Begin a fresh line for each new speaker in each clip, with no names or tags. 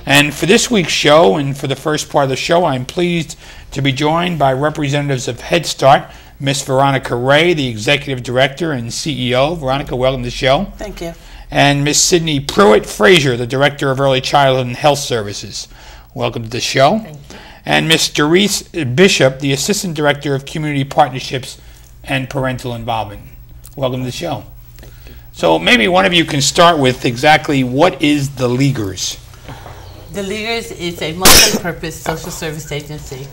And for this week's show, and for the first part of the show, I'm pleased to be joined by representatives of Head Start, Miss Veronica Ray, the Executive Director and CEO. Veronica, welcome to the show.
Thank you.
And Miss Sydney Pruitt-Frazier, the Director of Early Childhood and Health Services. Welcome to the show.
Thank you.
And Miss Doris Bishop, the Assistant Director of Community Partnerships and Parental Involvement. Welcome to the show. So maybe one of you can start with exactly what is the Leaguers?
The Leaguers is a multi-purpose social service agency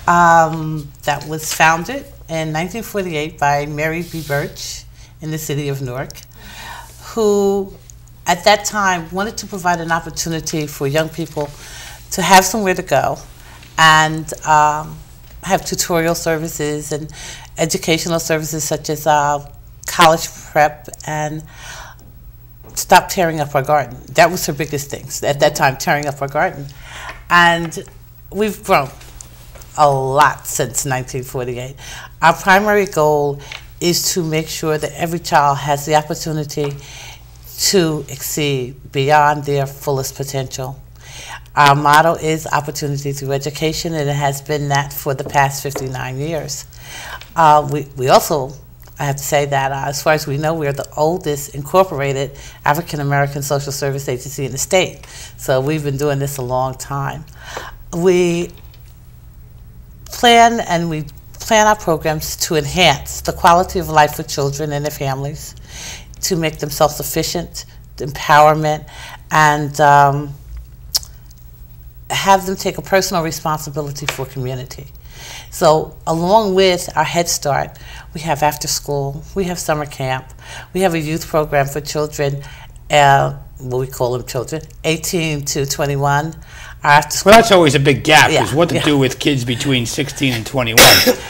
that was founded in 1948 by Mary B. Birch in the city of Newark, who at that time wanted to provide an opportunity for young people to have somewhere to go and have tutorial services and educational services such as college prep and stop tearing up our garden. That was her biggest thing at that time, tearing up our garden. And we've grown a lot since 1948. Our primary goal is to make sure that every child has the opportunity to exceed beyond their fullest potential. Our motto is opportunity through education, and it has been that for the past 59 years. We also, I have to say that as far as we know, we're the oldest incorporated African-American social service agency in the state. So we've been doing this a long time. We plan our programs to enhance the quality of life for children and their families, to make them self-sufficient, empowerment, and have them take a personal responsibility for community. So along with our Head Start, we have after school, we have summer camp, we have a youth program for children, we call them children, 18 to 21. After school.
Well, that's always a big gap, because what to do with kids between 16 and 21?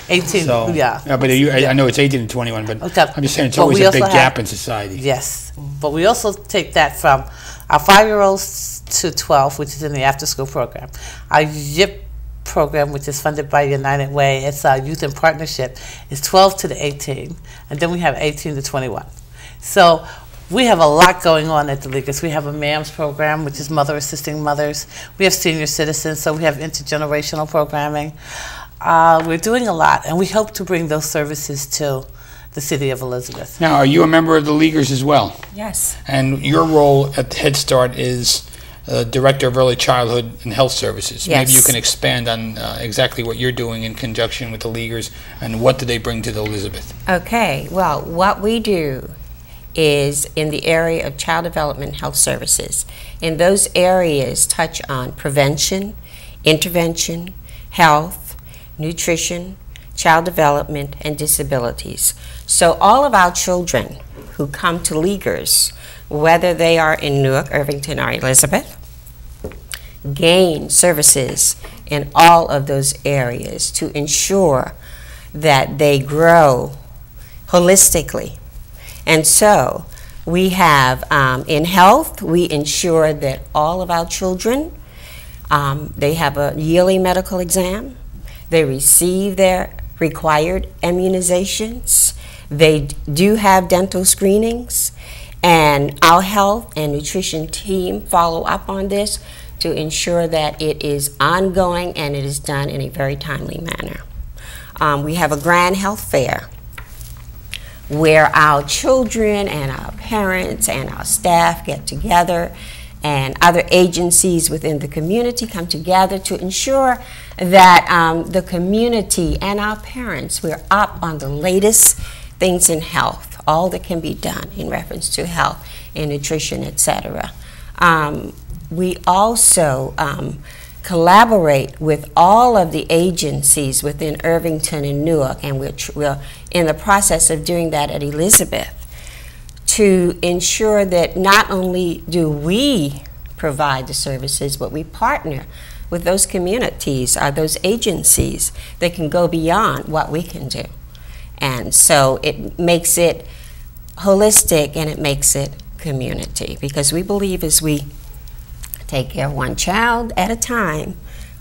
18,
so,
yeah.
But I know it's 18 and 21, but okay. I'm just saying it's always a big gap in society.
Yes, but we also take that from our 5-year-olds to 12, which is in the after-school program. Our YIP program, which is funded by United Way, it's our Youth in Partnership, is 12 to the 18, and then we have 18 to 21. So we have a lot going on at the Leaguers. We have a MAMS program, which is Mother Assisting Mothers. We have senior citizens, so we have intergenerational programming. We're doing a lot, and we hope to bring those services to the city of Elizabeth.
Now, are you a member of the Leaguers as well?
Yes.
And your role at Head Start is Director of Early Childhood and Health Services.
Yes.
Maybe you can expand on exactly what you're doing in conjunction with the Leaguers, and what do they bring to the Elizabeth?
Okay, well, what we do is in the area of child development health services. And those areas touch on prevention, intervention, health, nutrition, child development, and disabilities. So all of our children who come to Leaguers, whether they are in Newark, Irvington, or Elizabeth, gain services in all of those areas to ensure that they grow holistically. And so we have, in health, we ensure that all of our children, they have a yearly medical exam, they receive their required immunizations, they do have dental screenings, and our health and nutrition team follow up on this to ensure that it is ongoing and it is done in a very timely manner. We have a grand health fair where our children and our parents and our staff get together, and other agencies within the community come together to ensure that the community and our parents, we're up on the latest things in health, all that can be done in reference to health and nutrition, etc. We also collaborate with all of the agencies within Irvington and Newark, and we're in the process of doing that at Elizabeth, to ensure that not only do we provide the services, but we partner with those communities or those agencies that can go beyond what we can do. And so it makes it holistic and it makes it community, because we believe as we take care of one child at a time,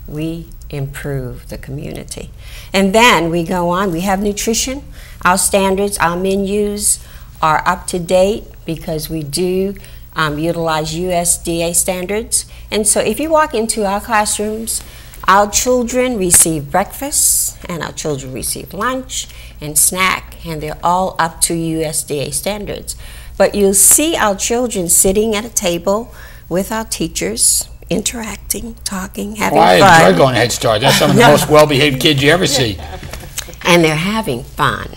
we improve the community. And then we go on, we have nutrition. Our standards, our menus are up to date because we do utilize USDA standards. And so if you walk into our classrooms, our children receive breakfast and our children receive lunch and snack, and they're all up to USDA standards. But you'll see our children sitting at a table with our teachers, interacting, talking, having fun.
I enjoy going to Head Start. That's some of the most well-behaved kids you ever see.
And they're having fun.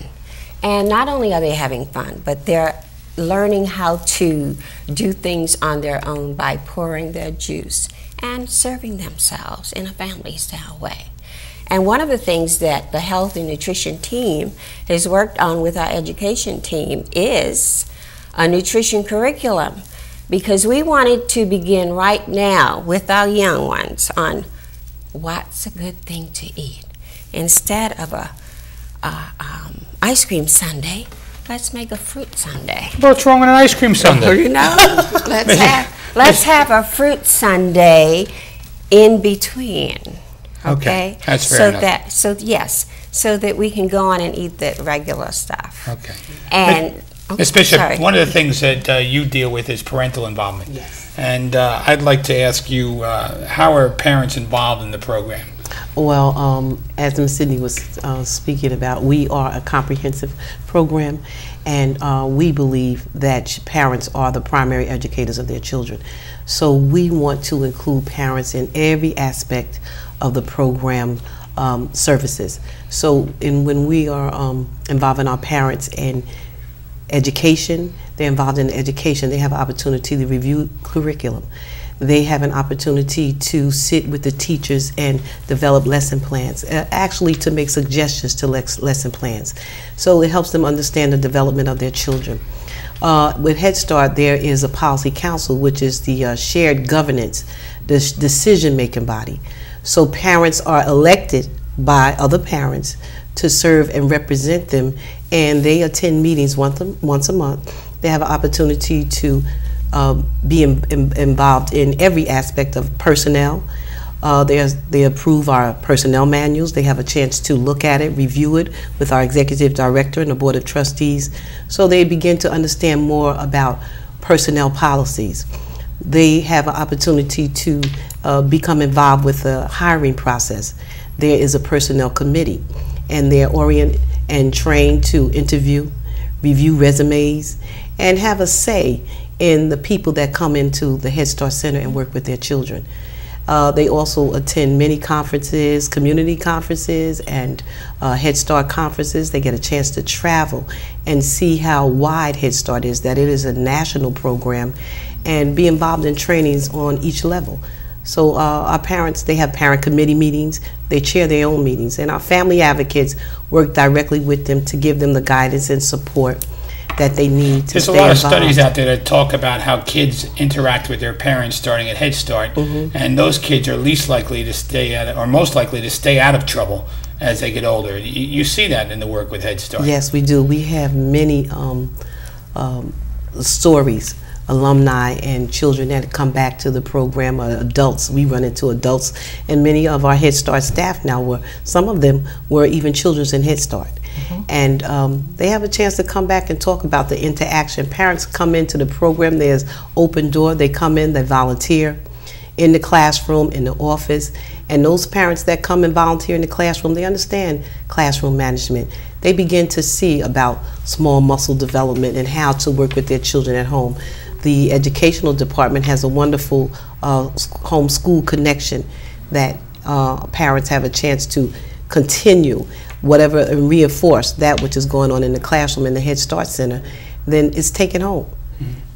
And not only are they having fun, but they're learning how to do things on their own by pouring their juice and serving themselves in a family-style way. And one of the things that the health and nutrition team has worked on with our education team is a nutrition curriculum, because we wanted to begin right now with our young ones on what's a good thing to eat. Instead of a ice cream sundae, let's make a fruit sundae.
What's wrong with an ice cream sundae?
You know, let's have a fruit sundae in between. Okay,
that's fair enough.
So that we can go on and eat the regular stuff.
Okay.
And
Ms. Bishop,
sorry.
one of the things that you deal with is parental involvement.
Yes.
And I'd like to ask you, how are parents involved in the program?
Well, as Ms. Sidney was speaking about, we are a comprehensive program, and we believe that parents are the primary educators of their children. So we want to include parents in every aspect of the program services. So when we are involving our parents in education, they're involved in education, they have an opportunity to review curriculum. They have an opportunity to sit with the teachers and develop lesson plans, actually to make suggestions to lesson plans. So it helps them understand the development of their children. With Head Start, there is a policy council, which is the shared governance, the decision-making body. So parents are elected by other parents to serve and represent them, and they attend meetings once a month. They have an opportunity to be involved in every aspect of personnel. They approve our personnel manuals. They have a chance to look at it, review it with our executive director and the board of trustees. So they begin to understand more about personnel policies. They have an opportunity to become involved with the hiring process. There is a personnel committee, and they're oriented and trained to interview, review resumes, and have a say in the people that come into the Head Start Center and work with their children. They also attend many conferences, community conferences, and Head Start conferences. They get a chance to travel and see how wide Head Start is, that it is a national program, and be involved in trainings on each level. So our parents, they have parent committee meetings, they chair their own meetings, and our family advocates work directly with them to give them the guidance and support that they need to stay involved.
There's a lot of studies out there that talk about how kids interact with their parents starting at Head Start, and those kids are least likely to stay out, or most likely to stay out of trouble as they get older. You see that in the work with Head Start.
Yes, we do. We have many stories, alumni and children that come back to the program, adults. We run into adults, and many of our Head Start staff now some of them were even children in Head Start. And they have a chance to come back and talk about the interaction. Parents come into the program, there's open door, they come in, they volunteer in the classroom, in the office, and those parents that come and volunteer in the classroom, they understand classroom management. They begin to see about small muscle development and how to work with their children at home. The educational department has a wonderful home school connection that parents have a chance to continue whatever and reinforce that which is going on in the classroom in the Head Start Center, then it's taken home.